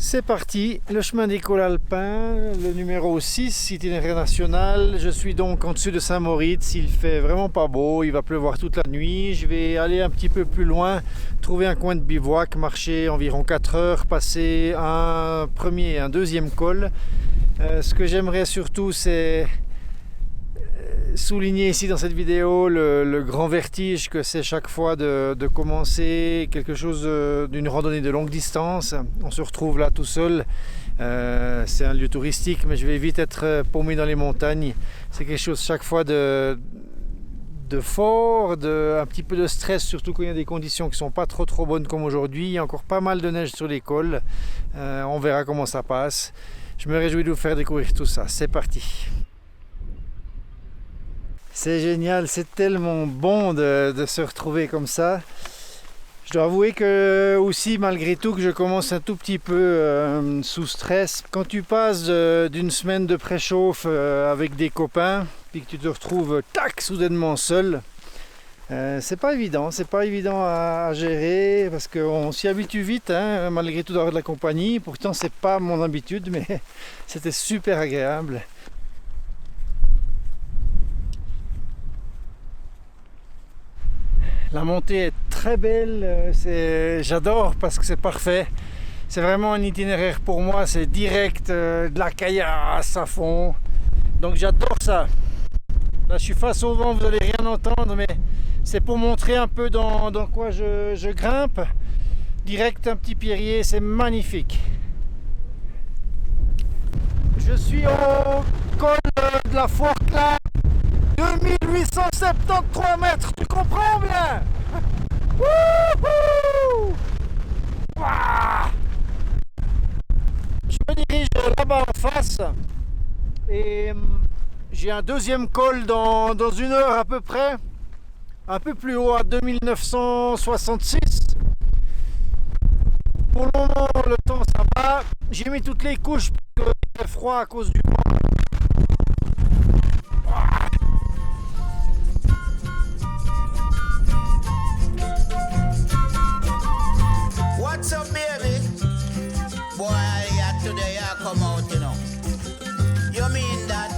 C'est parti, le chemin des cols alpins, le numéro 6, itinéraire national. Je suis donc en dessus de Saint-Moritz, il fait vraiment pas beau, il va pleuvoir toute la nuit. Je vais aller un petit peu plus loin, trouver un coin de bivouac, marcher environ 4 heures, passer un premier et un deuxième col. Ce que j'aimerais surtout, c'est souligner ici dans cette vidéo le grand vertige que c'est chaque fois de commencer quelque chose d'une randonnée de longue distance. On se retrouve là tout seul, c'est un lieu touristique mais je vais vite être paumé dans les montagnes. C'est quelque chose chaque fois de fort, un petit peu de stress, surtout quand il y a des conditions qui sont pas trop bonnes comme aujourd'hui. Il y a encore pas mal de neige sur les cols, on verra comment ça passe. Je me réjouis de vous faire découvrir tout ça, c'est parti. C'est génial, c'est tellement bon de se retrouver comme ça. Je dois avouer que aussi, malgré tout, que je commence un tout petit peu sous stress. Quand tu passes d'une semaine de préchauffe avec des copains, puis que tu te retrouves tac, soudainement seul, c'est pas évident à gérer parce qu'on s'y habitue vite, hein, malgré tout d'avoir de la compagnie. Pourtant, c'est pas mon habitude, mais c'était super agréable. La montée est très belle, j'adore parce que c'est parfait. C'est vraiment un itinéraire pour moi, c'est direct, de la caillasse à fond. Donc j'adore ça. Là je suis face au vent, vous n'allez rien entendre, mais c'est pour montrer un peu dans quoi je grimpe. Direct un petit pierrier, c'est magnifique. Je suis au col de la Forclaz. 2873 mètres, tu comprends bien? Wouhou! Ouah! Je me dirige là-bas en face et j'ai un deuxième col dans 1 heure à peu près, un peu plus haut à 2966. Pour le moment, le temps ça va. J'ai mis toutes les couches parce qu'il fait froid à cause du vent. What's up, baby? Boy, yeah, today I come out, you know. You mean that?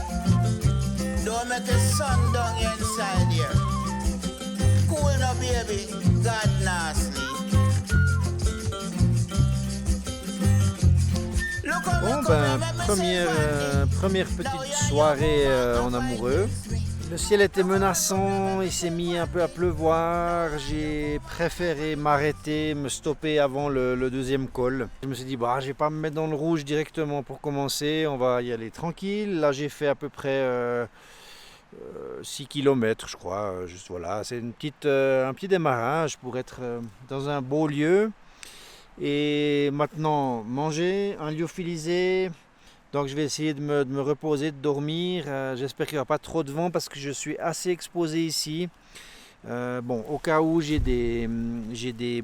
Don't make a sun down inside here. Cool now, baby. God nasty. Bon ben, première petite soirée en amoureux. Le ciel était menaçant, il s'est mis un peu à pleuvoir. J'ai préféré m'arrêter, me stopper avant le deuxième col. Je me suis dit, bah, je vais pas me mettre dans le rouge directement pour commencer, on va y aller tranquille. Là j'ai fait à peu près 6 km je crois. Juste, voilà, c'est un petit démarrage pour être dans un beau lieu. Et maintenant, manger, un lyophilisé. Donc je vais essayer de me reposer, de dormir. J'espère qu'il n'y aura pas trop de vent parce que je suis assez exposé ici. Bon, au cas où j'ai des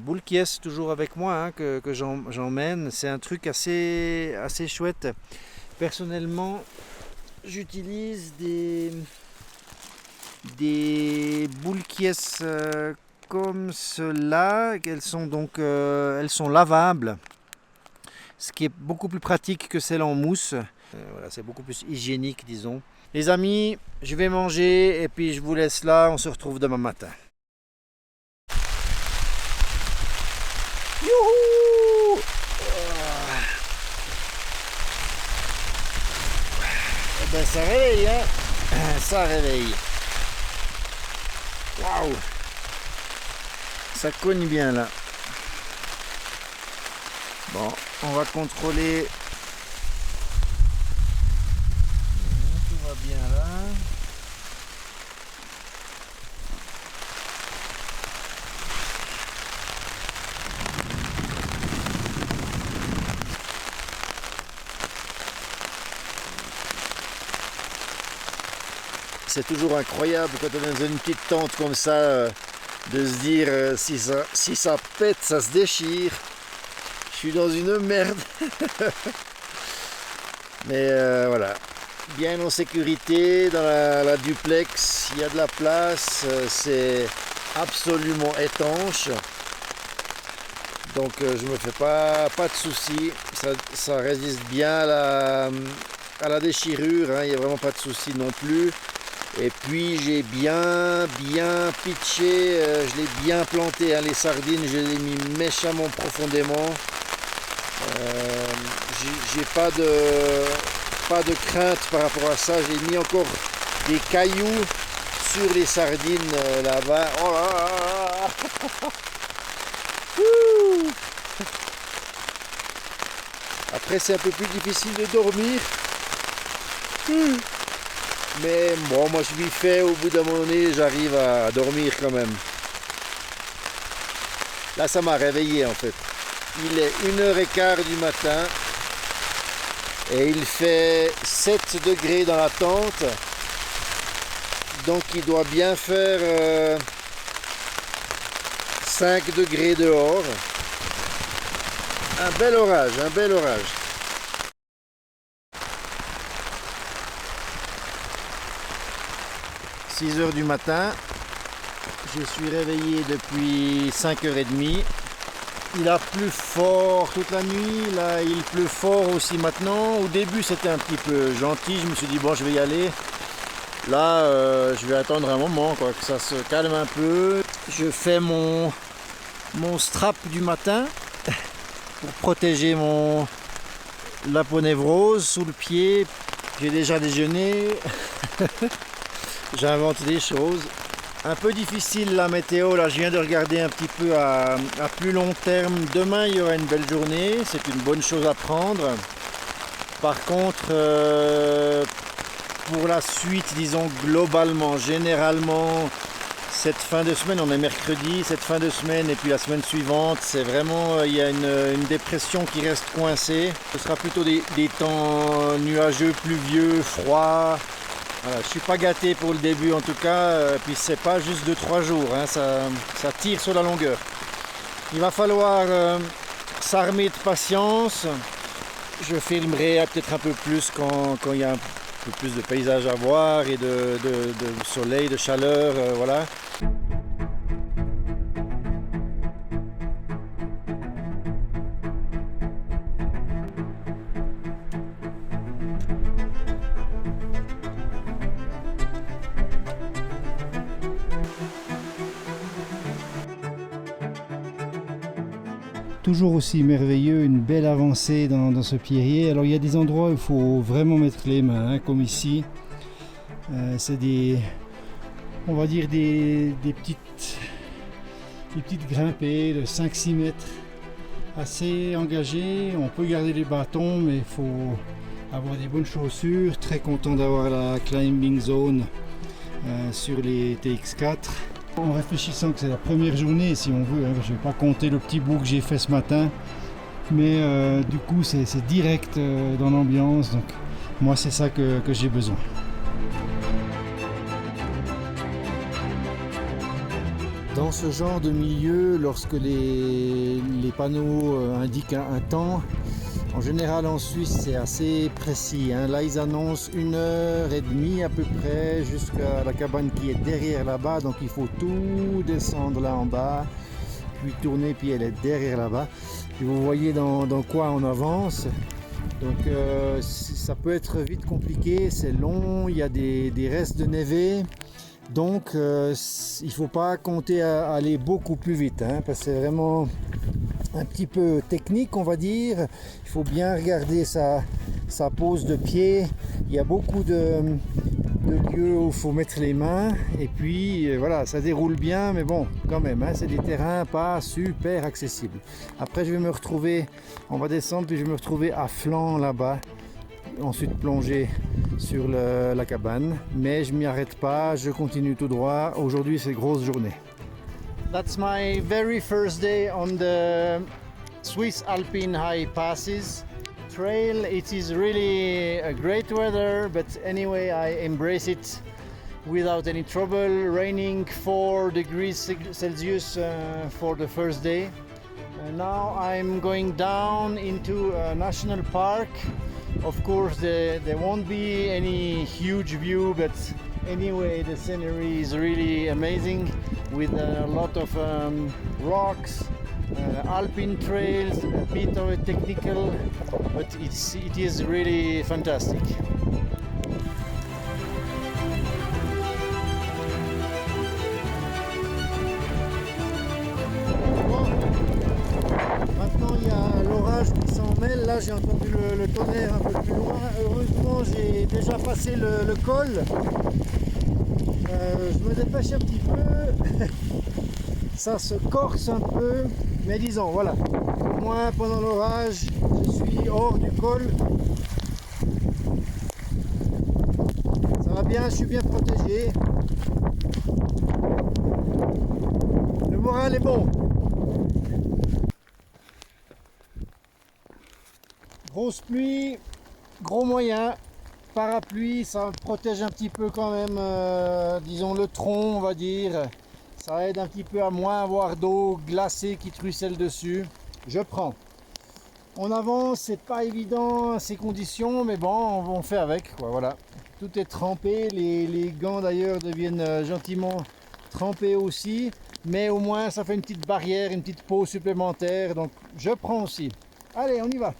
boules qui sont toujours avec moi, hein, que j'emmène. C'est un truc assez chouette. Personnellement, j'utilise des boules qui comme cela. Elles sont lavables. Ce qui est beaucoup plus pratique que celle en mousse. Voilà, c'est beaucoup plus hygiénique, disons. Les amis, je vais manger et puis je vous laisse là. On se retrouve demain matin. Youhou! Eh ben, ça réveille, hein? Ça réveille. Waouh! Ça cogne bien là. Bon, on va contrôler. Tout va bien là. C'est toujours incroyable quand on est dans une petite tente comme ça, de se dire si ça pète, ça se déchire. Je suis dans une merde. Mais voilà, bien en sécurité dans la duplex, il y a de la place, c'est absolument étanche. Donc je me fais pas de soucis, ça résiste bien à la déchirure, hein, il n'y a vraiment pas de soucis non plus. Et puis j'ai bien pitché, je l'ai bien planté, hein, les sardines, je les ai mis méchamment profondément. J'ai pas de crainte par rapport à ça, j'ai mis encore des cailloux sur les sardines là-bas. Oh là là. Après c'est un peu plus difficile de dormir. Mais bon, moi je m'y fais, au bout d'un moment donné, j'arrive à dormir quand même. Là ça m'a réveillé en fait. Il est 1h15 du matin et il fait 7 degrés dans la tente. Donc il doit bien faire 5 degrés dehors. Un bel orage, un bel orage. « 6h du matin, je suis réveillé depuis 5h30. Il a plu fort toute la nuit, là il pleut fort aussi maintenant. Au début c'était un petit peu gentil, je me suis dit bon je vais y aller. Là je vais attendre un moment quoi, que ça se calme un peu. Je fais mon strap du matin pour protéger la ponévrose sous le pied. J'ai déjà déjeuné. J'invente des choses. Un peu difficile la météo, là je viens de regarder un petit peu à plus long terme. Demain il y aura une belle journée, c'est une bonne chose à prendre. Par contre, pour la suite, disons globalement, généralement, cette fin de semaine, on est mercredi, cette fin de semaine et puis la semaine suivante, c'est vraiment, il y a une dépression qui reste coincée. Ce sera plutôt des temps nuageux, pluvieux, froids. Voilà, je suis pas gâté pour le début en tout cas, puis c'est pas juste 2-3 jours, hein, ça tire sur la longueur. Il va falloir s'armer de patience. Je filmerai peut-être un peu plus quand il y a un peu plus de paysages à voir et de soleil, de chaleur, voilà. Toujours aussi merveilleux, une belle avancée dans ce pierrier. Alors il y a des endroits où il faut vraiment mettre les mains, hein, comme ici. C'est on va dire des petites grimpées de 5-6 mètres, assez engagées. On peut garder les bâtons, mais il faut avoir des bonnes chaussures. Très content d'avoir la climbing zone sur les TX4. En réfléchissant que c'est la première journée, si on veut, hein, je ne vais pas compter le petit bout que j'ai fait ce matin, mais du coup c'est direct dans l'ambiance, donc moi c'est ça que j'ai besoin. Dans ce genre de milieu, lorsque les panneaux indiquent un temps, en général en Suisse c'est assez précis, hein. Là ils annoncent 1h30 à peu près jusqu'à la cabane qui est derrière là-bas, donc il faut tout descendre là en bas, puis tourner, puis elle est derrière là-bas. Puis vous voyez dans quoi on avance, donc ça peut être vite compliqué, c'est long, il y a des restes de névé. Donc il ne faut pas compter à aller beaucoup plus vite, hein, parce que c'est vraiment un petit peu technique on va dire. Il faut bien regarder sa pose de pied. Il y a beaucoup de lieux où il faut mettre les mains et puis voilà, ça déroule bien, mais bon quand même, hein, c'est des terrains pas super accessibles. Après je vais me retrouver, on va descendre, puis je vais me retrouver à flanc là-bas, ensuite plonger sur la cabane, mais je m'y arrête pas, je continue tout droit. Aujourd'hui c'est grosse journée. That's my very first day on the Swiss Alpine High Passes trail. It is really a great weather, but anyway I embrace it without any trouble. Raining 4 degrees Celsius for the first day. Now I'm going down into a national park. Of course there won't be any huge view, but anyway the scenery is really amazing with a lot of rocks Alpine trails, a bit of a technical, but it is really fantastic. Bon, maintenant il y a l'orage qui s'en mêle. Là j'ai entendu le tonnerre un peu plus loin. Heureusement j'ai déjà passé le col. Je me dépêche un petit peu. Ça se corse un peu, mais disons voilà, au moins pendant l'orage je suis hors du col, ça va bien, je suis bien protégé, le moral est bon. Grosse pluie, gros moyen, parapluie, ça protège un petit peu quand même, disons le tronc on va dire. Ça aide un petit peu à moins avoir d'eau glacée qui trucelle dessus. Je prends. On avance, c'est pas évident ces conditions, mais bon, on fait avec, quoi, voilà. Tout est trempé, les gants d'ailleurs deviennent gentiment trempés aussi, mais au moins ça fait une petite barrière, une petite peau supplémentaire, donc je prends aussi. Allez, on y va.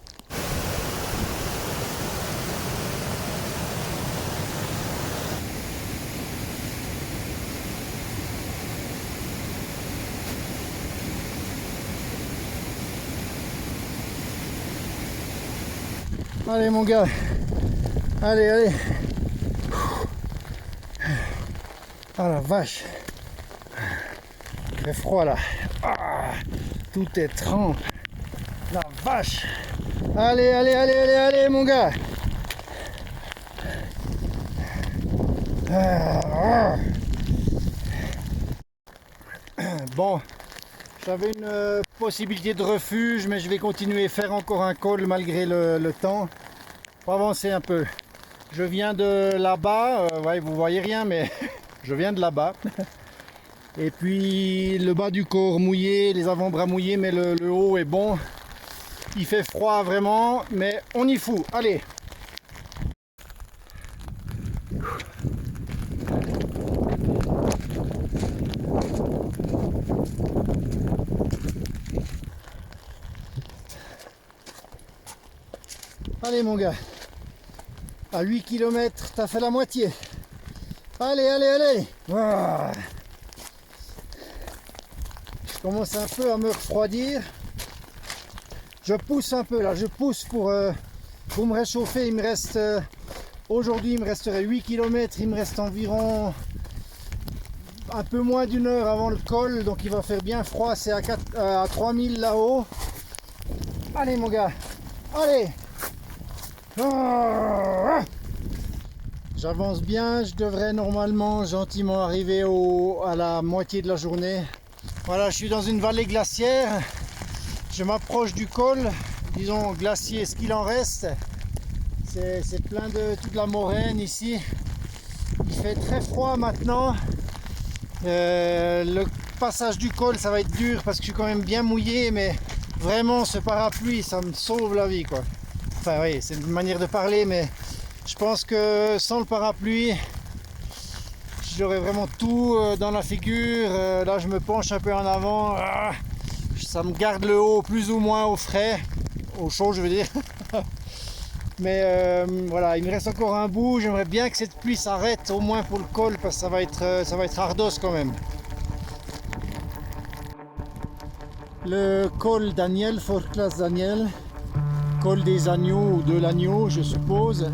Allez mon gars, allez, allez. Ah la vache, très froid là. Ah, tout est trempe. La vache. Allez, allez, allez, allez, allez mon gars. Bon, j'avais une possibilité de refuge, mais je vais continuer à faire encore un col malgré le temps. Pour avancer un peu. Je viens de là-bas, ouais, vous voyez rien, mais je viens de là-bas. Et puis le bas du corps mouillé, les avant-bras mouillés, mais le haut est bon. Il fait froid vraiment, mais on y fout. Allez! Allez mon gars, à 8 km, t'as fait la moitié. Allez, allez, allez. Ah. Je commence un peu à me refroidir. Je pousse un peu là, je pousse pour me réchauffer. Il me reste, aujourd'hui il me resterait 8 km, il me reste environ un peu moins d'une heure avant le col, donc il va faire bien froid, c'est à 3000 là-haut. Allez mon gars, allez. J'avance bien, je devrais normalement gentiment arriver à la moitié de la journée. Voilà, je suis dans une vallée glaciaire, je m'approche du col, disons glacier, ce qu'il en reste. C'est plein de toute la moraine ici. Il fait très froid maintenant. Le passage du col, ça va être dur parce que je suis quand même bien mouillé, mais vraiment ce parapluie, ça me sauve la vie, quoi. Enfin oui, c'est une manière de parler, mais je pense que sans le parapluie, j'aurais vraiment tout dans la figure. Là, je me penche un peu en avant. Ça me garde le haut plus ou moins au frais, au chaud, je veux dire. Mais voilà, il me reste encore un bout. J'aimerais bien que cette pluie s'arrête, au moins pour le col, parce que ça va être ardos quand même. Le col Daniel, Forclaz Daniel. Col des agneaux ou de l'agneau, je suppose.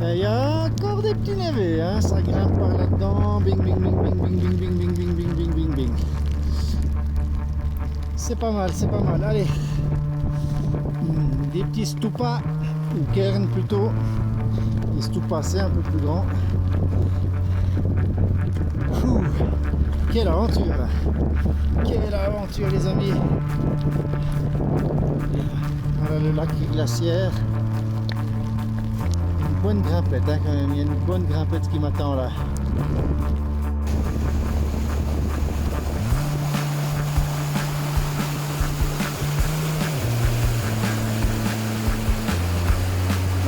Il y a encore des petits névés, hein, ça grimpe par là-dedans. Bing, bing, bing, bing, bing, bing, bing, bing, bing, bing, bing, bing, bing. C'est pas mal, c'est pas mal. Allez, des petits stupas, ou cairns plutôt. Les stupas, c'est un peu plus grand. Ouh, quelle aventure! Quelle aventure, les amis! Voilà le lac glaciaire. Une bonne grimpette, hein, quand même. Il y a une bonne grimpette qui m'attend là.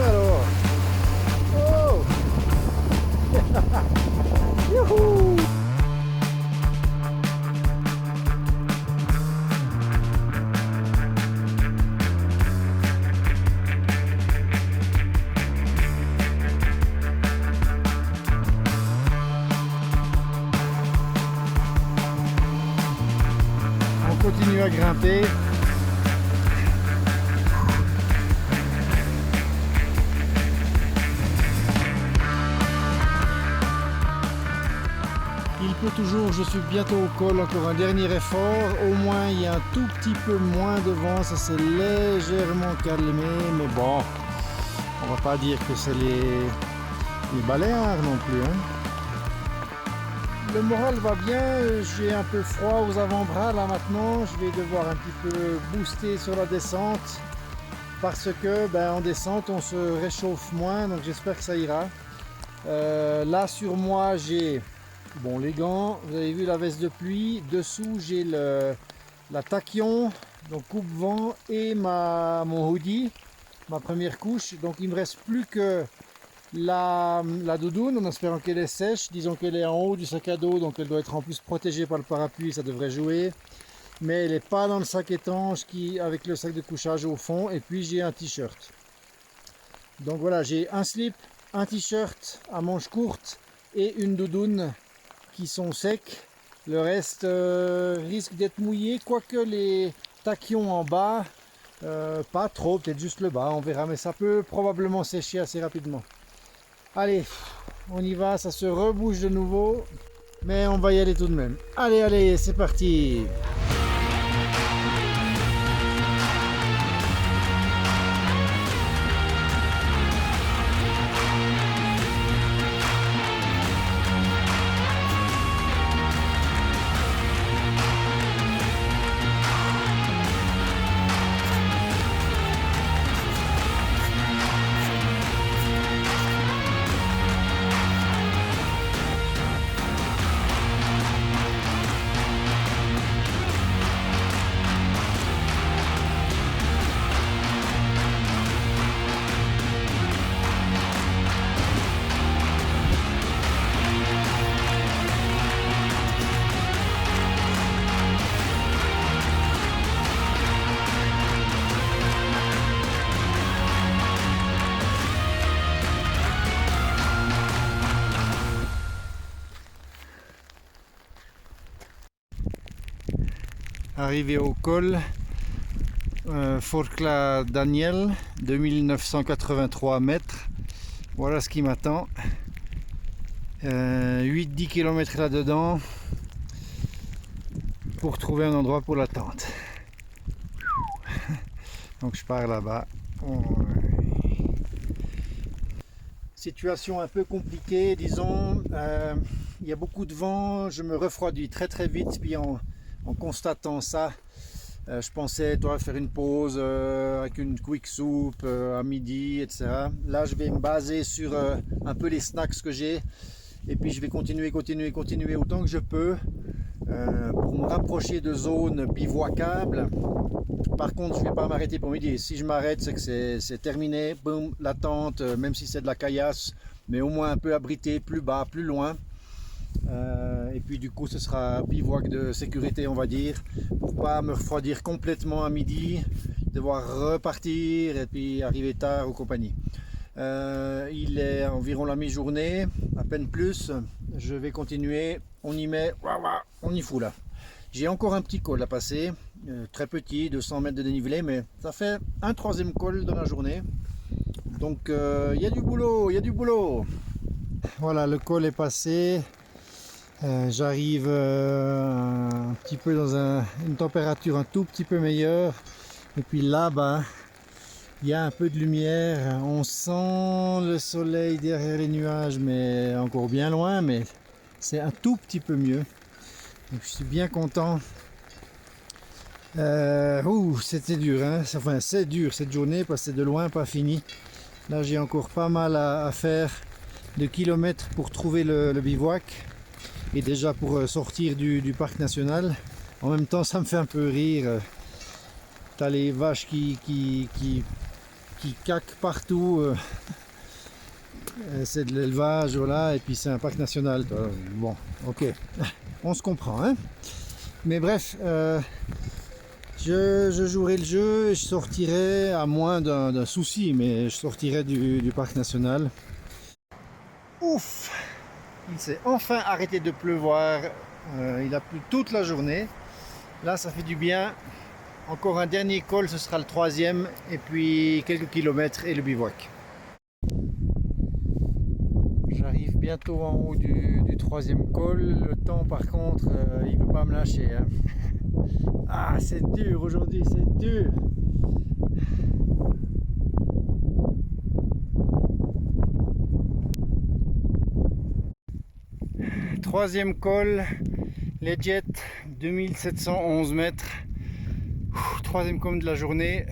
Alors. Oh. Youhou. grimper. Il pleut toujours, je suis bientôt au col, encore un dernier effort. Au moins il y a un tout petit peu moins de vent, ça s'est légèrement calmé, mais bon, on va pas dire que c'est les Baléares non plus. Hein. Le moral va bien, j'ai un peu froid aux avant-bras là maintenant, je vais devoir un petit peu booster sur la descente parce que en descente on se réchauffe moins, donc j'espère que ça ira. Là sur moi j'ai les gants, vous avez vu la veste de pluie, dessous j'ai la tachyon, donc coupe-vent et mon hoodie, ma première couche, donc il me reste plus que la doudoune en espérant qu'elle est sèche. Disons qu'elle est en haut du sac à dos, donc elle doit être en plus protégée par le parapluie, ça devrait jouer, mais elle n'est pas dans le sac étanche avec le sac de couchage au fond. Et puis j'ai un t-shirt, donc voilà, j'ai un slip, un t-shirt à manches courtes et une doudoune qui sont secs. Le reste risque d'être mouillé, quoique les tachyons en bas pas trop, peut-être juste le bas, on verra, mais ça peut probablement sécher assez rapidement. Allez, on y va, ça se rebouge de nouveau, mais on va y aller tout de même. Allez, c'est parti! Arrivé au col, Forclaz Daniel, 2983 mètres. Voilà ce qui m'attend. 8-10 km là-dedans pour trouver un endroit pour la tente. Donc je pars là-bas. Situation un peu compliquée, disons. Il y a beaucoup de vent, je me refroidis très vite, puis en constatant ça, je pensais faire une pause avec une quick soup à midi, etc. Là je vais me baser sur un peu les snacks que j'ai, et puis je vais continuer autant que je peux pour me rapprocher de zones bivouacables. Par contre je ne vais pas m'arrêter pour midi. Si je m'arrête, c'est que c'est terminé. Boum, la tente, même si c'est de la caillasse, mais au moins un peu abrité, plus bas, plus loin. Et puis du coup ce sera bivouac de sécurité, on va dire, pour pas me refroidir complètement à midi, devoir repartir et puis arriver tard ou compagnie. Il est environ la mi-journée, à peine plus. Je vais continuer, on y fout là. J'ai encore un petit col à passer, très petit, 200 mètres de dénivelé, mais ça fait un troisième col de la journée, donc il y a du boulot. Voilà, le col est passé. J'arrive un petit peu dans une température un tout petit peu meilleure, et puis là-bas il y a un peu de lumière, on sent le soleil derrière les nuages, mais encore bien loin, mais c'est un tout petit peu mieux, donc je suis bien content. C'était dur, hein. Enfin c'est dur cette journée parce que c'est de loin pas fini. Là j'ai encore pas mal à faire de kilomètres pour trouver le bivouac. Et déjà pour sortir du parc national. En même temps ça me fait un peu rire. T'as les vaches qui caquent partout. C'est de l'élevage, voilà, et puis c'est un parc national. Bon, ok, on se comprend, hein. Mais bref, je jouerai le jeu et je sortirai, à moins d'un souci, mais je sortirai du parc national. Ouf! Il s'est enfin arrêté de pleuvoir, il a plu toute la journée. Là ça fait du bien, Encore un dernier col, ce sera le 3e, et puis quelques kilomètres et le bivouac. J'arrive bientôt en haut du 3e col. Le temps par contre, il ne veut pas me lâcher. Hein. Ah, c'est dur aujourd'hui, c'est dur. Troisième col, les Jets, 2711 mètres. Troisième col de la journée.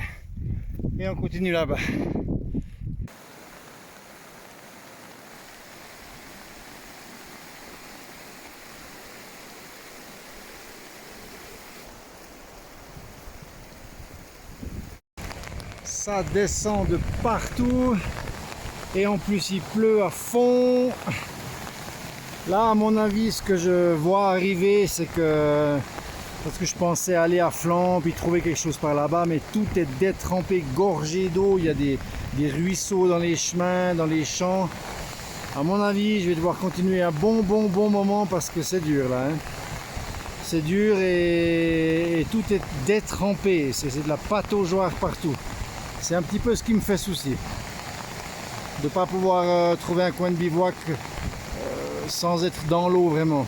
Et on continue là-bas. Ça descend de partout. Et en plus il pleut à fond. Là, à mon avis, ce que je vois arriver, c'est que... Parce que je pensais aller à flanc, puis trouver quelque chose par là-bas, mais tout est détrempé, gorgé d'eau. Il y a des ruisseaux dans les chemins, dans les champs. À mon avis, je vais devoir continuer un bon moment parce que c'est dur là. Hein. C'est dur et tout est détrempé. C'est de la pataugeoire partout. C'est un petit peu ce qui me fait souci. De ne pas pouvoir trouver un coin de bivouac sans être dans l'eau vraiment.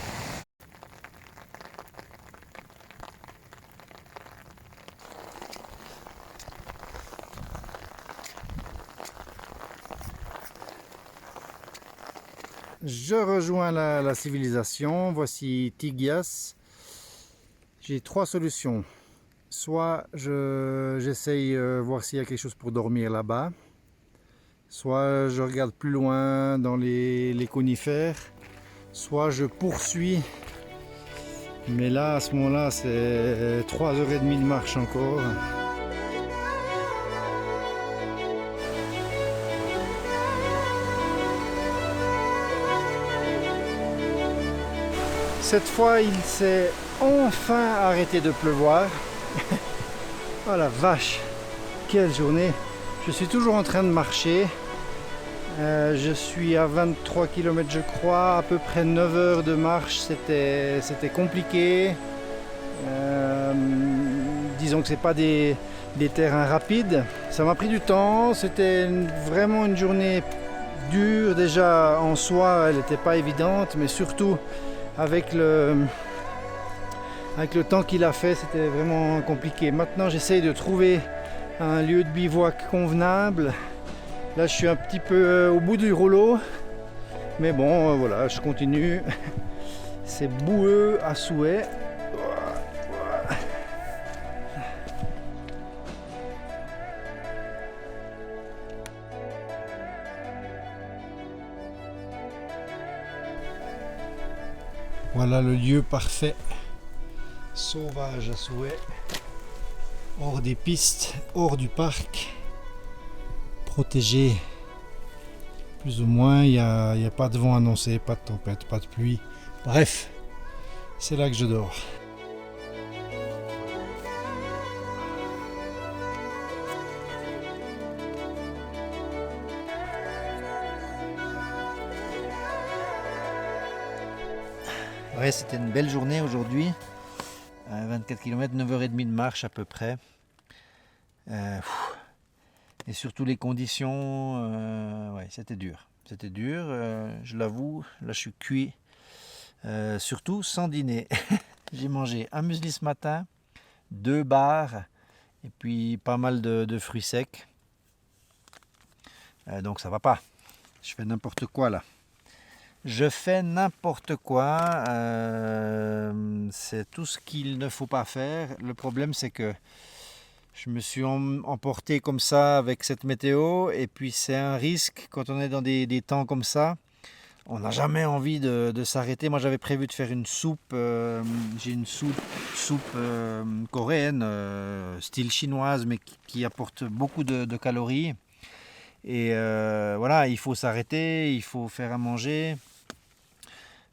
Je rejoins la civilisation. Voici Tigias. J'ai 3 solutions. Soit j'essaye voir s'il y a quelque chose pour dormir là-bas. Soit je regarde plus loin dans les conifères. Soit je poursuis. Mais là, à ce moment-là, c'est 3h30 de marche encore. Cette fois, il s'est enfin arrêté de pleuvoir. Oh la vache, quelle journée! Je suis toujours en train de marcher. Je suis à 23 km je crois, à peu près 9 heures de marche, c'était compliqué. Disons que c'est pas des terrains rapides. Ça m'a pris du temps, c'était vraiment une journée dure déjà en soi, elle n'était pas évidente, mais surtout avec le temps qu'il a fait, c'était vraiment compliqué. Maintenant, j'essaye de trouver un lieu de bivouac convenable. Là, je suis un petit peu au bout du rouleau. Mais bon, voilà, je continue. C'est boueux à souhait. Voilà le lieu parfait. Sauvage à souhait. Hors des pistes, hors du parc. Protégé. Plus ou moins, il n'y a pas de vent annoncé, pas de tempête, pas de pluie. Bref, c'est là que je dors. Ouais, c'était une belle journée aujourd'hui. 24 km, 9h30 de marche à peu près. Et surtout les conditions, ouais, c'était dur. C'était dur, je l'avoue. Là, je suis cuit. Surtout sans dîner. J'ai mangé un muesli ce matin, 2 bars et puis pas mal de fruits secs. Donc ça va pas. Je fais n'importe quoi là. Je fais n'importe quoi. C'est tout ce qu'il ne faut pas faire. Le problème, c'est que je me suis emporté comme ça avec cette météo. Et puis c'est un risque quand on est dans des temps comme ça. On n'a jamais envie de s'arrêter. Moi, j'avais prévu de faire une soupe. J'ai une soupe coréenne, style chinoise, mais qui apporte beaucoup de calories. Et voilà, il faut s'arrêter, il faut faire à manger.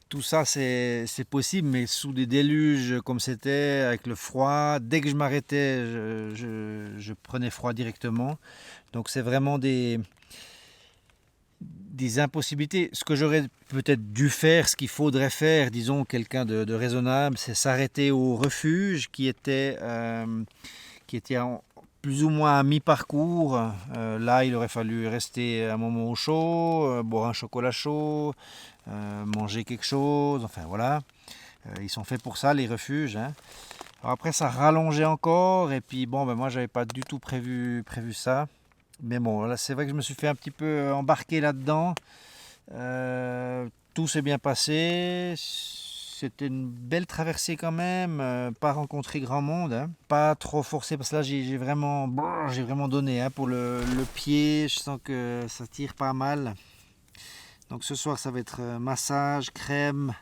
Tout ça, c'est possible, mais sous des déluges comme c'était, avec le froid, dès que je m'arrêtais, je prenais froid directement. Donc c'est vraiment des impossibilités. Ce que j'aurais peut-être dû faire, ce qu'il faudrait faire, disons quelqu'un de raisonnable, c'est s'arrêter au refuge qui était qui était plus ou moins à mi-parcours. Là, il aurait fallu rester un moment au chaud, boire un chocolat chaud, manger quelque chose, enfin voilà. Ils sont faits pour ça, les refuges, hein. Alors après, ça rallongeait encore, et puis bon, ben moi, j'avais pas du tout prévu ça. Mais bon, là, c'est vrai que je me suis fait un petit peu embarquer là-dedans. Tout s'est bien passé. C'était une belle traversée quand même. Pas rencontré grand monde, hein. Pas trop forcé, parce que là, j'ai vraiment donné, hein, pour le pied. Je sens que ça tire pas mal. Donc ce soir, ça va être massage, crème.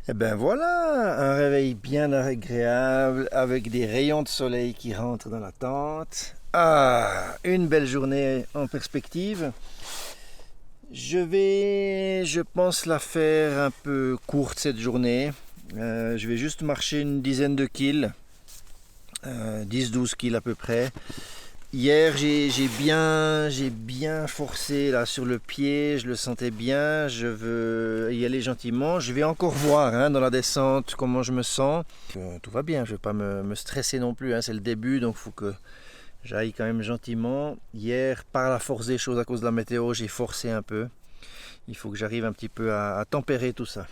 Et ben voilà, un réveil bien agréable avec des rayons de soleil qui rentrent dans la tente. Ah, une belle journée en perspective. Je pense la faire un peu courte cette journée. Je vais juste marcher une dizaine de kills, 10-12 kills à peu près. Hier, j'ai bien forcé là sur le pied, je le sentais bien, je veux y aller gentiment. Je vais encore voir, hein, dans la descente comment je me sens. Tout va bien, je ne vais pas me stresser non plus, hein, c'est le début, donc il faut que j'aille quand même gentiment. Hier, par la force des choses à cause de la météo, j'ai forcé un peu. Il faut que j'arrive un petit peu à tempérer tout ça.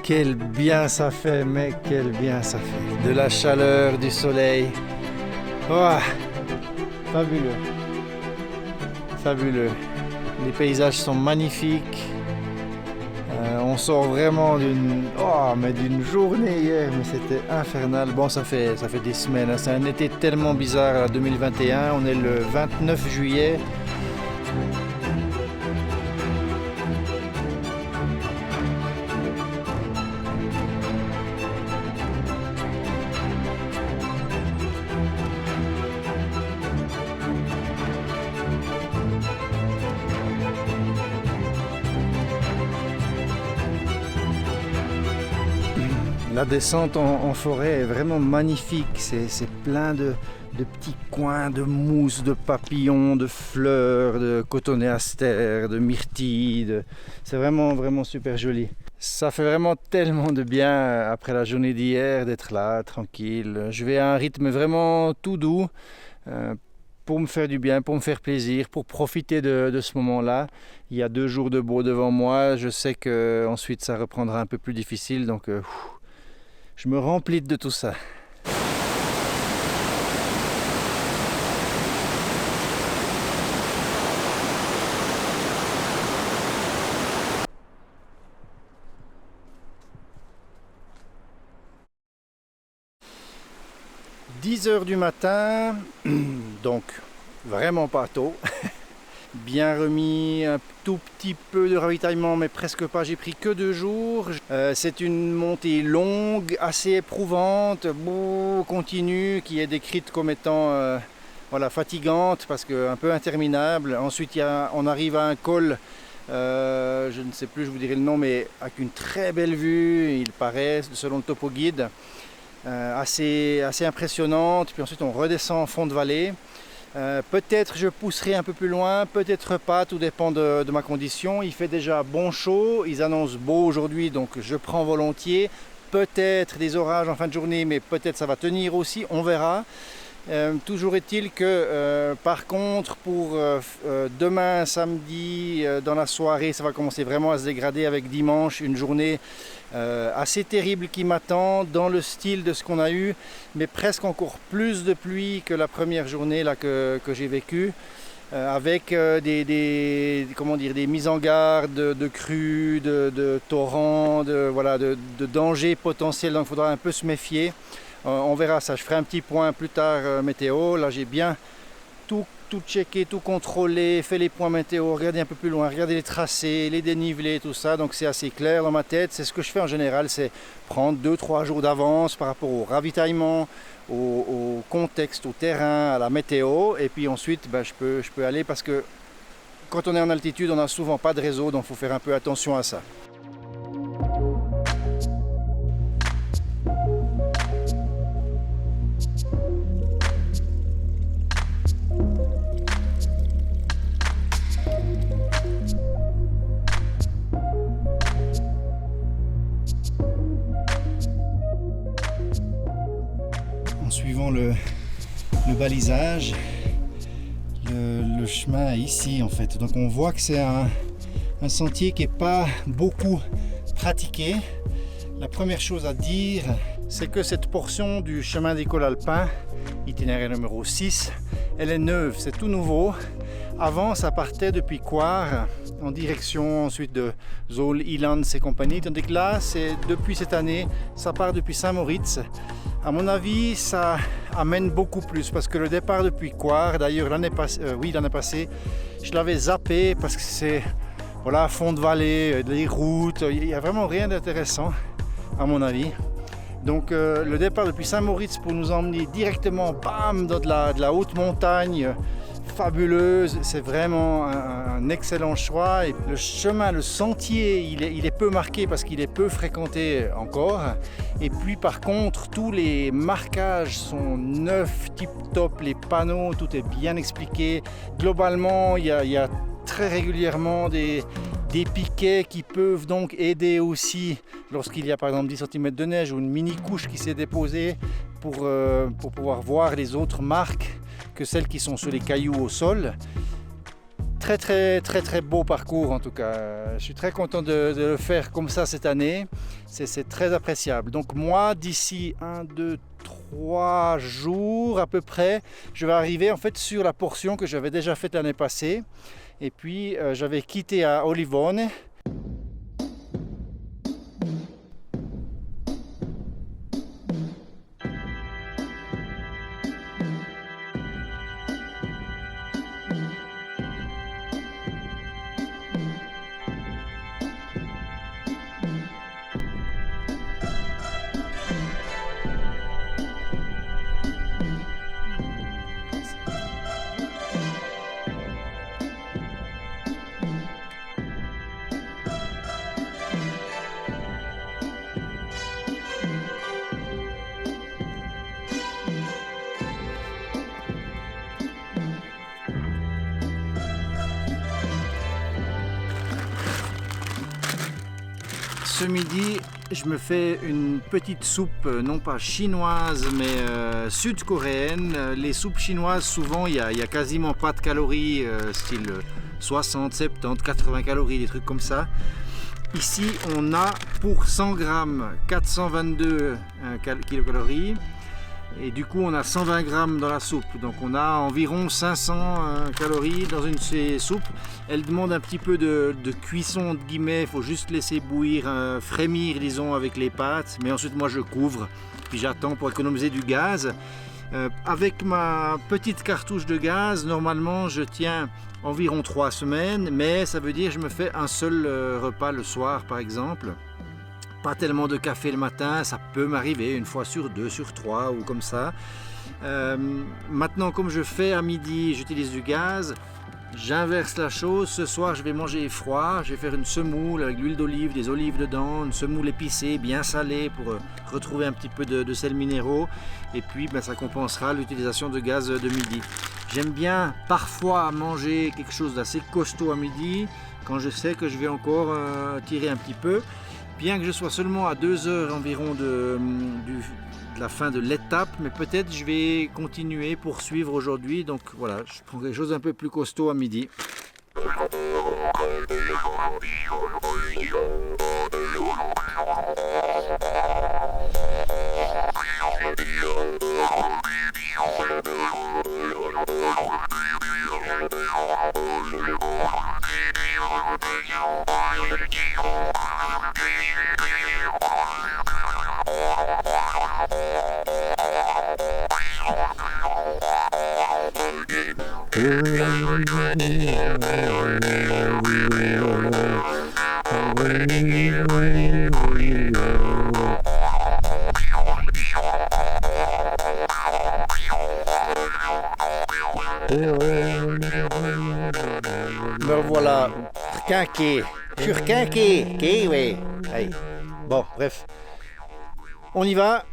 Quel bien ça fait, mec, quel bien ça fait. De la chaleur, du soleil. Oh, fabuleux. Fabuleux. Les paysages sont magnifiques. On sort vraiment d'une journée hier, mais c'était infernal. Bon, ça fait des semaines, hein. C'est un été tellement bizarre, là, 2021. On est le 29 juillet. La descente en forêt est vraiment magnifique, c'est plein de petits coins de mousse, de papillons, de fleurs, de cotonéastères, de myrtilles. C'est vraiment super joli. Ça fait vraiment tellement de bien après la journée d'hier d'être là, tranquille. Je vais à un rythme vraiment tout doux pour me faire du bien, pour me faire plaisir, pour profiter de ce moment-là. Il y a 2 jours de beau devant moi, je sais qu'ensuite ça reprendra un peu plus difficile, donc je me remplis de tout ça. « 10h du matin, donc vraiment pas tôt. Bien remis, un tout petit peu de ravitaillement, mais presque pas. J'ai pris que 2 jours. C'est une montée longue, assez éprouvante, continue, qui est décrite comme étant fatigante parce que un peu interminable. Ensuite, on arrive à un col, je ne sais plus, je vous dirai le nom, mais avec une très belle vue, il paraît, selon le topo guide, assez impressionnante. Puis ensuite, on redescend en fond de vallée. Peut-être je pousserai un peu plus loin, peut-être pas, tout dépend de ma condition. Il fait déjà bon chaud, ils annoncent beau aujourd'hui, donc je prends volontiers. Peut-être des orages en fin de journée, mais peut-être ça va tenir aussi, on verra. Toujours est-il que par contre pour demain samedi dans la soirée, ça va commencer vraiment à se dégrader avec dimanche, une journée assez terrible qui m'attend dans le style de ce qu'on a eu, mais presque encore plus de pluie que la première journée là, que j'ai vécue, avec des mises en garde de crues, de torrents, de dangers potentiels, donc il faudra un peu se méfier. On verra ça, je ferai un petit point plus tard météo. Là j'ai bien tout tout checker, tout contrôler, faire les points météo, regarder un peu plus loin, regarder les tracés, les dénivelés, tout ça. Donc c'est assez clair dans ma tête. C'est ce que je fais en général, c'est prendre 2-3 jours d'avance par rapport au ravitaillement, au contexte, au terrain, à la météo. Et puis ensuite, je peux aller parce que quand on est en altitude, on n'a souvent pas de réseau, donc il faut faire un peu attention à ça. En suivant le balisage, le chemin est ici en fait. Donc on voit que c'est un sentier qui n'est pas beaucoup pratiqué. La première chose à dire, c'est que cette portion du chemin des cols alpins, itinéraire numéro 6, elle est neuve, c'est tout nouveau. Avant, ça partait depuis Coire en direction ensuite de Zoll, Ilands et compagnie, tandis que là, c'est depuis cette année, ça part depuis Saint-Moritz. À mon avis, ça amène beaucoup plus parce que le départ depuis Coire, d'ailleurs l'année passée, je l'avais zappé parce que c'est fond de vallée, des routes, il n'y a vraiment rien d'intéressant à mon avis. Donc le départ depuis Saint-Moritz pour nous emmener directement dans de la haute montagne fabuleuse, c'est vraiment un excellent choix. Et le chemin, le sentier, il est peu marqué parce qu'il est peu fréquenté encore. Et puis par contre, tous les marquages sont neufs, tip-top, les panneaux, tout est bien expliqué. Globalement, il y a très régulièrement des piquets qui peuvent donc aider aussi lorsqu'il y a par exemple 10 cm de neige ou une mini couche qui s'est déposée pour pouvoir voir les autres marques que celles qui sont sur les cailloux au sol. Très très très très beau parcours en tout cas. Je suis très content de le faire comme ça cette année. C'est très appréciable. Donc moi d'ici 1, 2, 3 jours à peu près, je vais arriver en fait sur la portion que j'avais déjà faite l'année passée. Et puis j'avais quitté à Olivone. Ce midi, je me fais une petite soupe, non pas chinoise, mais sud-coréenne. Les soupes chinoises, souvent, il y a quasiment pas de calories, style 60, 70, 80 calories, des trucs comme ça. Ici, on a pour 100 grammes 422 kilocalories. Et du coup, on a 120 grammes dans la soupe. Donc, on a environ 500 calories dans une de ces soupes. Elle demande un petit peu de cuisson, de guillemets. Il faut juste laisser bouillir, frémir, disons, avec les pâtes. Mais ensuite, moi, je couvre. Puis, j'attends pour économiser du gaz. Avec ma petite cartouche de gaz, normalement, je tiens environ 3 semaines. Mais ça veut dire que je me fais un seul repas le soir, par exemple. Pas tellement de café le matin, ça peut m'arriver une fois sur 2, sur 3 ou comme ça. Maintenant, comme je fais à midi, j'utilise du gaz, j'inverse la chose. Ce soir, je vais manger froid. Je vais faire une semoule avec de l'huile d'olive, des olives dedans, une semoule épicée, bien salée pour retrouver un petit peu de sels minéraux. Et puis, ça compensera l'utilisation de gaz de midi. J'aime bien parfois manger quelque chose d'assez costaud à midi quand je sais que je vais encore tirer un petit peu. Bien que je sois seulement à 2 heures environ de la fin de l'étape, mais peut-être je vais continuer, poursuivre aujourd'hui. Donc voilà, je prends quelque chose d'un peu plus costaud à midi. Me voilà requinqué. Je suis requinqué, oui. Allez. Bon, bref. On y va.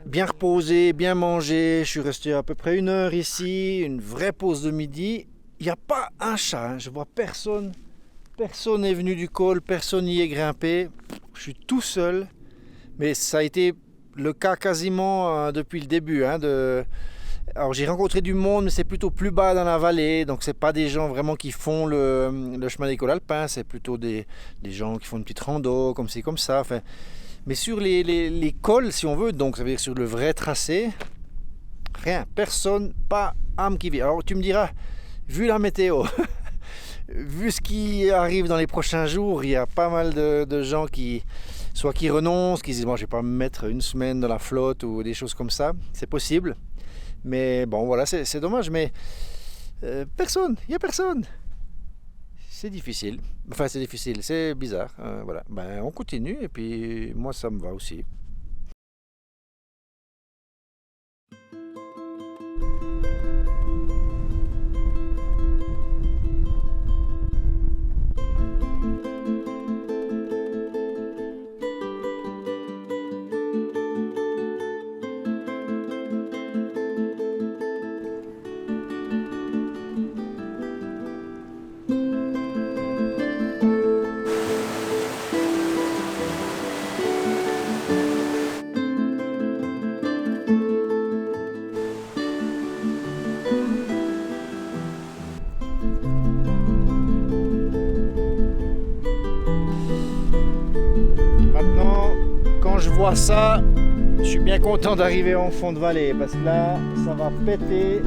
Bien reposé, bien mangé. Je suis resté à peu près 1 heure ici. Une vraie pause de midi. Il n'y a pas un chat. Hein. Je vois personne. Personne n'est venu du col. Personne n'y est grimpé. Je suis tout seul. Mais ça a été le cas quasiment depuis le début. Hein, Alors j'ai rencontré du monde, mais c'est plutôt plus bas dans la vallée, donc c'est pas des gens vraiment qui font le chemin des cols alpins, c'est plutôt des gens qui font une petite rando, comme ci, comme ça. Enfin, mais sur les cols, si on veut, donc ça veut dire sur le vrai tracé, rien, personne, pas âme qui vit. Alors tu me diras, vu la météo, vu ce qui arrive dans les prochains jours, il y a pas mal de gens qui renoncent, qui disent bon, je vais pas me mettre 1 semaine dans la flotte ou des choses comme ça, c'est possible. Mais bon, voilà, c'est dommage, mais personne, il n'y a personne. C'est difficile. Enfin, c'est difficile, c'est bizarre. Voilà, ben, on continue et puis moi, ça me va aussi. Maintenant, quand je vois ça, je suis bien content d'arriver en fond de vallée parce que là, ça va péter.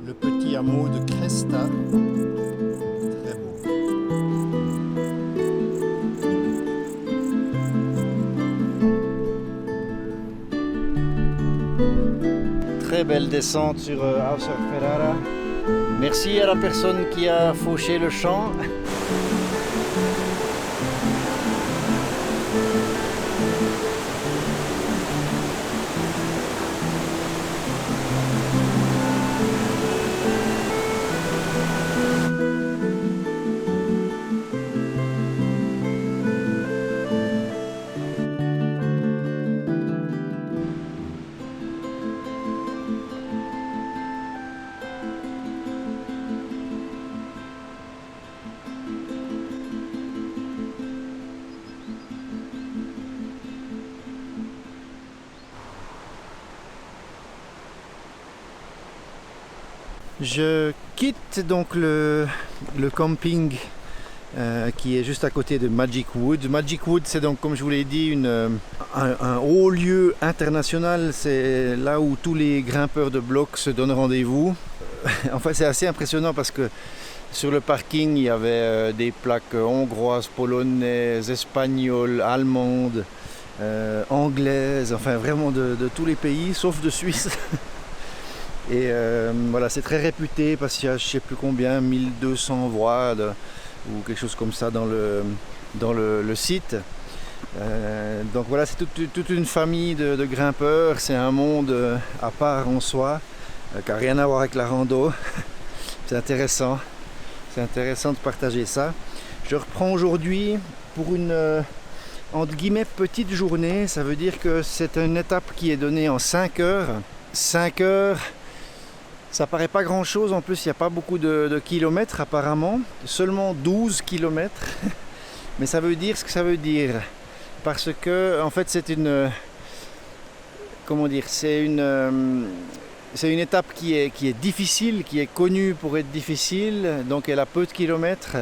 Le petit hameau de Cresta. Très beau. Très belle descente sur Auser Ferrara. Merci à la personne qui a fauché le champ. Je quitte donc le camping qui est juste à côté de Magic Wood. Magic Wood, c'est donc, comme je vous l'ai dit, un haut lieu international. C'est là où tous les grimpeurs de blocs se donnent rendez-vous. Enfin, c'est assez impressionnant parce que sur le parking, il y avait des plaques hongroises, polonaises, espagnoles, allemandes, anglaises, enfin vraiment de tous les pays, sauf de Suisse. Et voilà, c'est très réputé parce qu'il y a je ne sais plus combien, 1200 voix ou quelque chose comme ça dans le site. Donc voilà, c'est toute une famille de grimpeurs, c'est un monde à part en soi, qui n'a rien à voir avec la rando. C'est intéressant de partager ça. Je reprends aujourd'hui pour une entre guillemets petite journée, ça veut dire que c'est une étape qui est donnée en 5 heures. 5 heures, ça paraît pas grand chose, en plus il n'y a pas beaucoup de kilomètres apparemment, seulement 12 kilomètres, mais ça veut dire ce que ça veut dire, parce que en fait c'est une, comment dire, c'est une étape qui est difficile, qui est connue pour être difficile, donc elle a peu de kilomètres,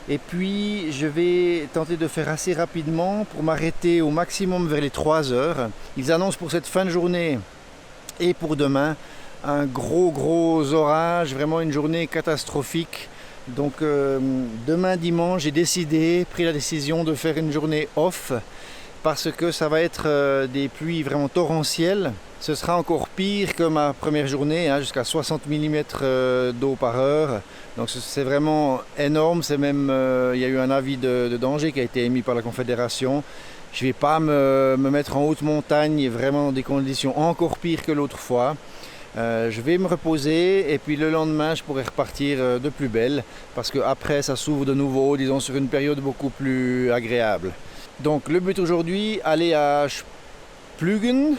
et puis je vais tenter de faire assez rapidement pour m'arrêter au maximum vers les 3 heures. Ils annoncent pour cette fin de journée et pour demain un gros orage, vraiment une journée catastrophique. Donc demain dimanche, j'ai pris la décision de faire une journée off parce que ça va être des pluies vraiment torrentielles. Ce sera encore pire que ma première journée, hein, jusqu'à 60 mm d'eau par heure. Donc c'est vraiment énorme, c'est même, il y a eu un avis de danger qui a été émis par la Confédération. Je ne vais pas me mettre en haute montagne, vraiment dans des conditions encore pires que l'autre fois. Je vais me reposer et puis le lendemain je pourrai repartir de plus belle parce qu'après ça s'ouvre de nouveau, disons sur une période beaucoup plus agréable. Donc le but aujourd'hui, aller à Spügeln.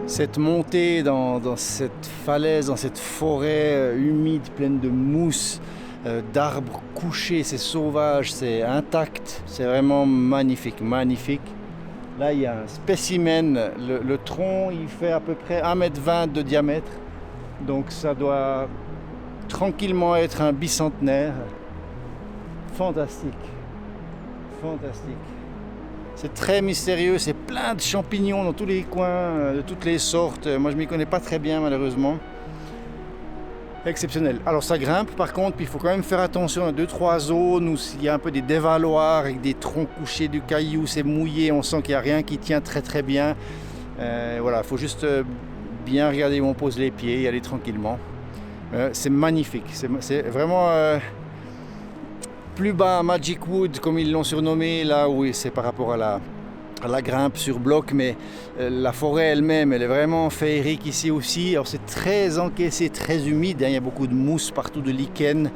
Cette montée dans cette falaise, dans cette forêt humide, pleine de mousse, d'arbres couchés, c'est sauvage, c'est intact, c'est vraiment magnifique. Là, il y a un spécimen, le tronc, il fait à peu près 1,20 m de diamètre, donc ça doit tranquillement être un bicentenaire. Fantastique. C'est très mystérieux, c'est plein de champignons dans tous les coins, de toutes les sortes. Moi je m'y connais pas très bien malheureusement. Exceptionnel. Alors ça grimpe par contre, puis il faut quand même faire attention à 2-3 zones où il y a un peu des dévaloirs avec des troncs couchés, du caillou, c'est mouillé, on sent qu'il n'y a rien qui tient très bien. Voilà, il faut juste bien regarder où on pose les pieds et aller tranquillement. C'est magnifique, c'est vraiment... plus bas Magic Wood comme ils l'ont surnommé, là oui c'est par rapport à la grimpe sur bloc, mais la forêt elle-même elle est vraiment féerique ici aussi. Alors c'est très encaissé, très humide, hein, il y a beaucoup de mousse partout, de lichen.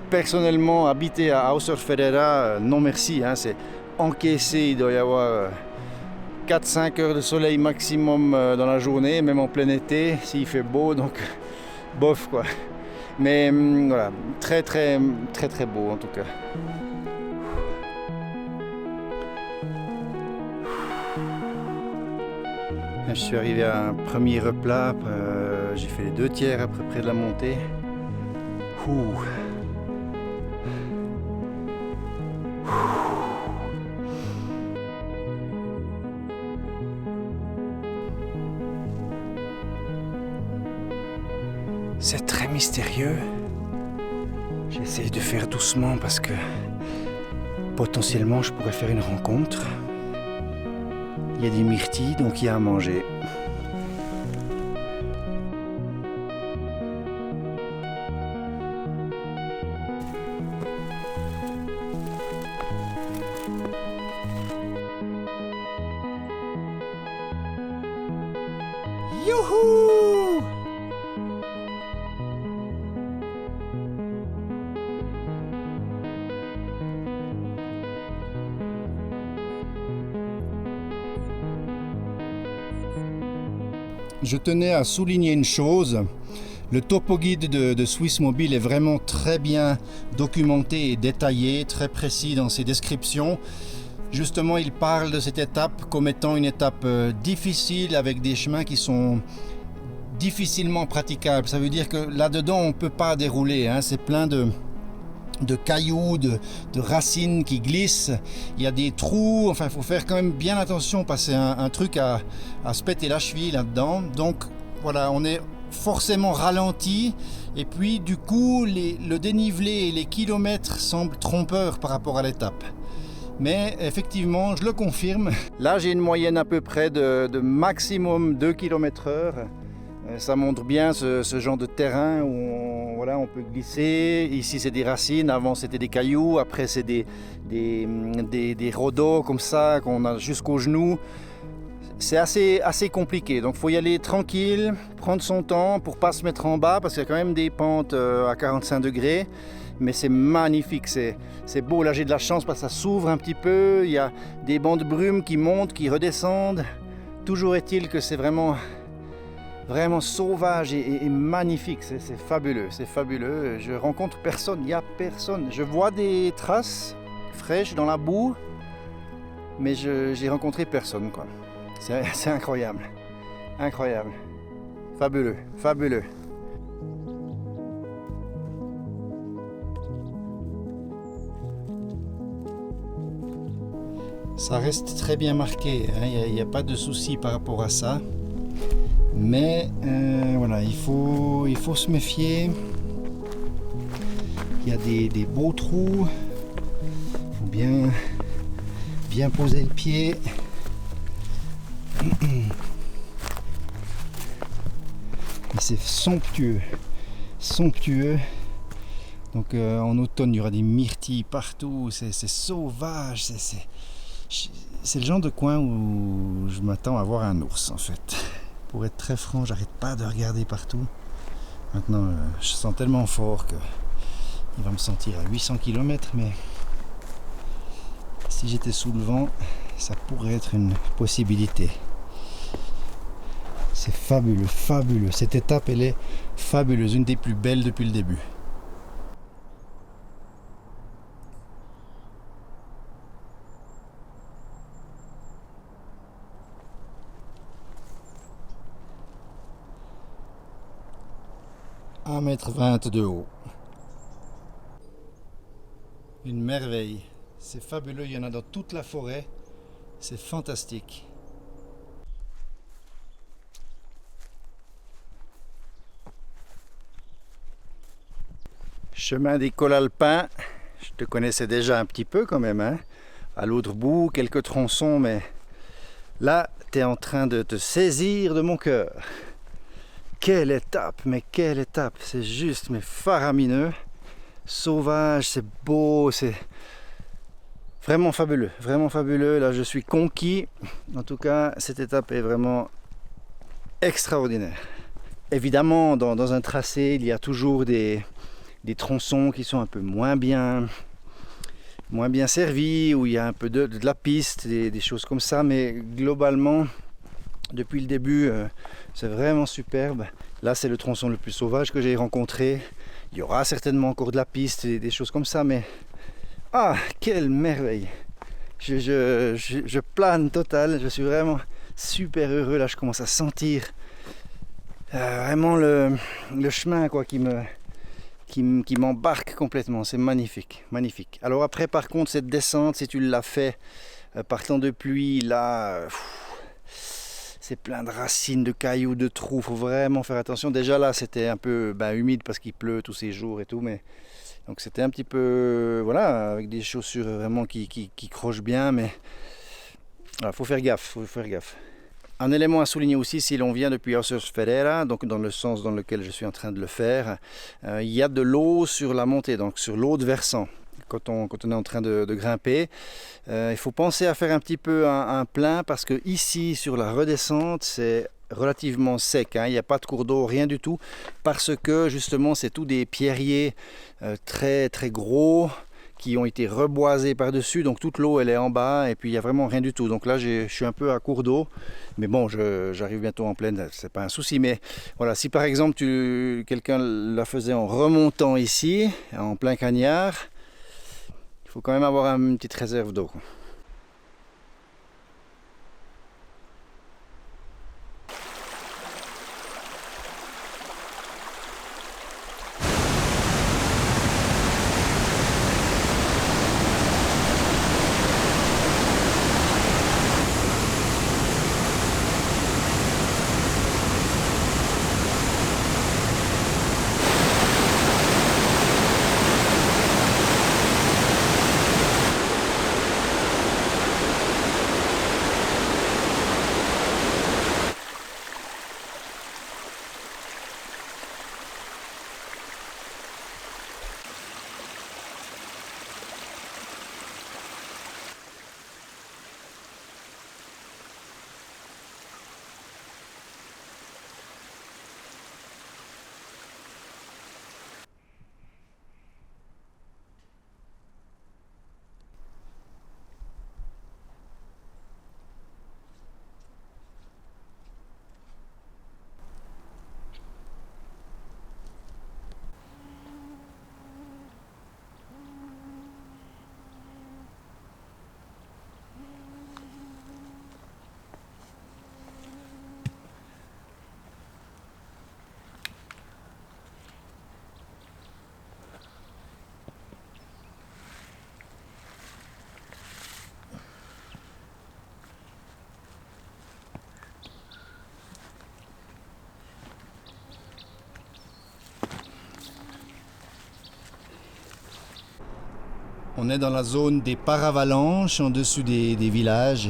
Personnellement habiter à Ausser Federra, non merci, hein, c'est encaissé, il doit y avoir 4-5 heures de soleil maximum dans la journée, même en plein été s'il fait beau, donc bof quoi. Mais voilà, très beau en tout cas. Je suis arrivé à un premier replat, j'ai fait les 2 tiers à peu près de la montée. C'est très mystérieux. J'essaie de faire doucement parce que potentiellement je pourrais faire une rencontre. Il y a des myrtilles, donc il y a à manger. Youhou! Je tenais à souligner une chose, le topo guide de Swiss Mobile est vraiment très bien documenté et détaillé, très précis dans ses descriptions. Justement, il parle de cette étape comme étant une étape difficile avec des chemins qui sont difficilement praticables. Ça veut dire que là-dedans, on ne peut pas dérouler, hein. C'est plein de cailloux, de racines qui glissent, il y a des trous, enfin il faut faire quand même bien attention parce que c'est un truc à se péter la cheville là-dedans. Donc voilà, on est forcément ralenti. Et puis du coup, le dénivelé et les kilomètres semblent trompeurs par rapport à l'étape. Mais effectivement, je le confirme. Là, j'ai une moyenne à peu près de maximum 2 km/h. Ça montre bien ce genre de terrain où on peut glisser. Ici, c'est des racines. Avant, c'était des cailloux. Après, c'est des rhodos comme ça qu'on a jusqu'aux genoux. C'est assez compliqué. Donc, il faut y aller tranquille, prendre son temps pour ne pas se mettre en bas parce qu'il y a quand même des pentes à 45 degrés. Mais c'est magnifique, c'est beau. Là, j'ai de la chance parce que ça s'ouvre un petit peu. Il y a des bancs de brume qui montent, qui redescendent. Toujours est-il que c'est vraiment sauvage et magnifique. C'est fabuleux, c'est fabuleux. Je rencontre personne, il n'y a personne. Je vois des traces fraîches dans la boue, mais j'ai rencontré personne, quoi. C'est incroyable, incroyable. Fabuleux, fabuleux. Ça reste très bien marqué, hein. Il n'y a pas de souci par rapport à ça. Mais voilà, il faut se méfier. Il y a des beaux trous. Il faut bien poser le pied. Et c'est somptueux. Somptueux. Donc en automne, il y aura des myrtilles partout. C'est sauvage. C'est le genre de coin où je m'attends à voir un ours, en fait. Pour être très franc, j'arrête pas de regarder partout. Maintenant, je sens tellement fort que il va me sentir à 800 km, mais si j'étais sous le vent, ça pourrait être une possibilité. C'est fabuleux, fabuleux. Cette étape, elle est fabuleuse, une des plus belles depuis le début. « 1,20 m de haut. Une merveille. C'est fabuleux, il y en a dans toute la forêt. C'est fantastique. Chemin des cols alpins. Je te connaissais déjà un petit peu quand même, hein. À l'autre bout, quelques tronçons, mais là, tu es en train de te saisir de mon cœur. Quelle étape, mais quelle étape, c'est juste mais faramineux, sauvage, c'est beau, c'est vraiment fabuleux, là je suis conquis. En tout cas, cette étape est vraiment extraordinaire. Évidemment, dans un tracé, il y a toujours des tronçons qui sont un peu moins bien servis, où il y a un peu de la piste, des choses comme ça, mais globalement, depuis le début, c'est vraiment superbe. Là, c'est le tronçon le plus sauvage que j'ai rencontré. Il y aura certainement encore de la piste et des choses comme ça, mais ah, quelle merveille! Je plane total. Je suis vraiment super heureux. Là, je commence à sentir vraiment le chemin, quoi, qui m'embarque complètement. C'est magnifique, magnifique. Alors après, par contre, cette descente, si tu l'as fait par temps de pluie, là, c'est plein de racines, de cailloux, de trous. Faut vraiment faire attention. Déjà là, c'était un peu humide parce qu'il pleut tous ces jours et tout, mais donc c'était un petit peu, voilà, avec des chaussures vraiment qui crochent bien, mais voilà, faut faire gaffe, Un élément à souligner aussi, si l'on vient depuis Össursfjärdeira, donc dans le sens dans lequel je suis en train de le faire, il y a de l'eau sur la montée, donc sur l'autre versant. Quand on est en train de grimper, il faut penser à faire un petit peu un plein, parce que ici sur la redescente, c'est relativement sec, hein. Il n'y a pas de cours d'eau, rien du tout, parce que justement c'est tout des pierriers très très gros qui ont été reboisés par-dessus, donc toute l'eau elle est en bas et puis il n'y a vraiment rien du tout. Donc là je suis un peu à court d'eau, mais bon, j'arrive bientôt en plaine, c'est pas un souci. Mais voilà, si par exemple quelqu'un la faisait en remontant ici, en plein cagnard, il faut quand même avoir une petite réserve d'eau. On est dans la zone des paravalanches, en dessus des villages.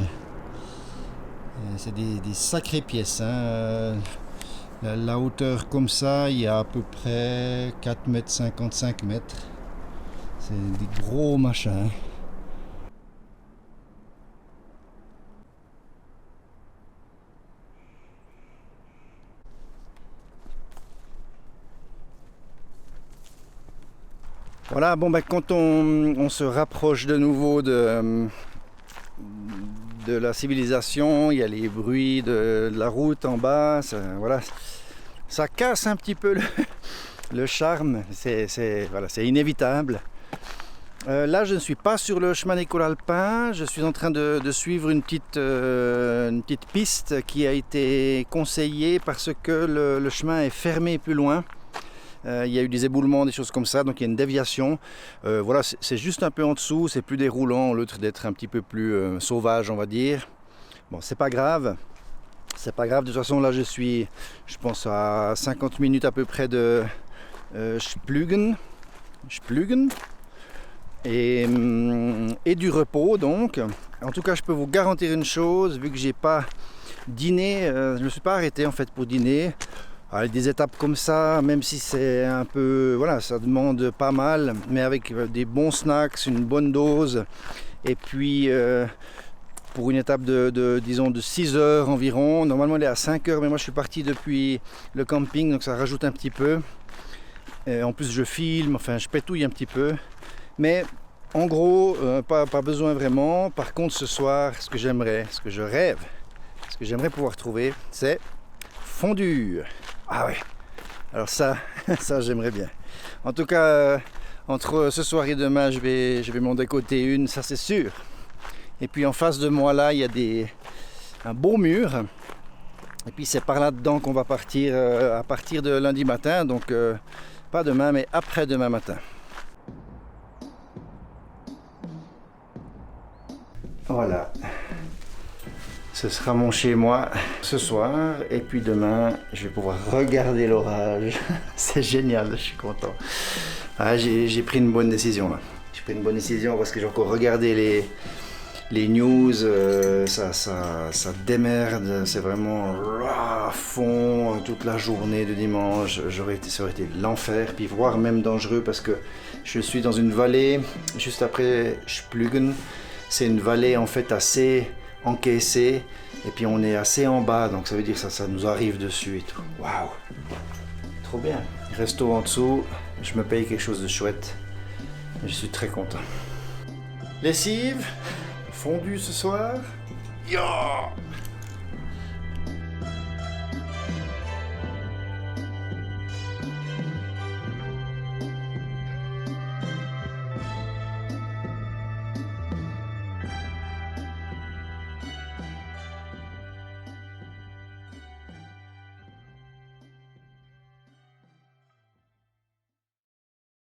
C'est des sacrées pièces. Hein. La hauteur comme ça, il y a à peu près 4 mètres 55 mètres. C'est des gros machins. Voilà, bon, quand on se rapproche de nouveau de la civilisation, il y a les bruits de la route en bas, voilà, ça casse un petit peu le charme, c'est inévitable. Là, je ne suis pas sur le chemin d'école alpin, je suis en train de suivre une petite piste qui a été conseillée parce que le chemin est fermé plus loin. Il y a eu des éboulements, des choses comme ça, donc il y a une déviation. Voilà, c'est juste un peu en dessous, c'est plus déroulant, au lieu d'être un petit peu plus sauvage, on va dire. Bon, c'est pas grave. C'est pas grave, de toute façon, là je pense à 50 minutes à peu près de Splugen. Et du repos, donc. En tout cas, je peux vous garantir une chose, vu que j'ai pas dîné, je me suis pas arrêté en fait pour dîner. Avec des étapes comme ça, même si c'est un peu, voilà, ça demande pas mal, mais avec des bons snacks, une bonne dose, et puis pour une étape disons de 6 heures environ, normalement elle est à 5 heures, mais moi je suis parti depuis le camping, donc ça rajoute un petit peu. Et en plus je filme, enfin je pétouille un petit peu, mais en gros, pas besoin vraiment. Par contre ce soir, ce que je rêve, ce que j'aimerais pouvoir trouver, c'est fondue. Ah ouais, alors ça j'aimerais bien. En tout cas, entre ce soir et demain, je vais m'en décoter une, ça c'est sûr. Et puis en face de moi là, il y a un beau mur. Et puis c'est par là-dedans qu'on va partir à partir de lundi matin, donc pas demain mais après-demain matin. Voilà. Ce sera mon chez moi ce soir, et puis demain je vais pouvoir regarder l'orage. C'est génial, je suis content. Ah, j'ai pris une bonne décision là. J'ai pris une bonne décision parce que j'ai encore regardé les news, ça démerde, c'est vraiment à fond toute la journée de dimanche. Ça aurait été l'enfer, puis voire même dangereux parce que je suis dans une vallée juste après Splugen. C'est une vallée en fait assez encaissé, et puis on est assez en bas, donc ça veut dire que ça nous arrive dessus et tout. Waouh, trop bien. Resto en dessous, je me paye quelque chose de chouette, je suis très content. Lessive, fondue ce soir. Yeah.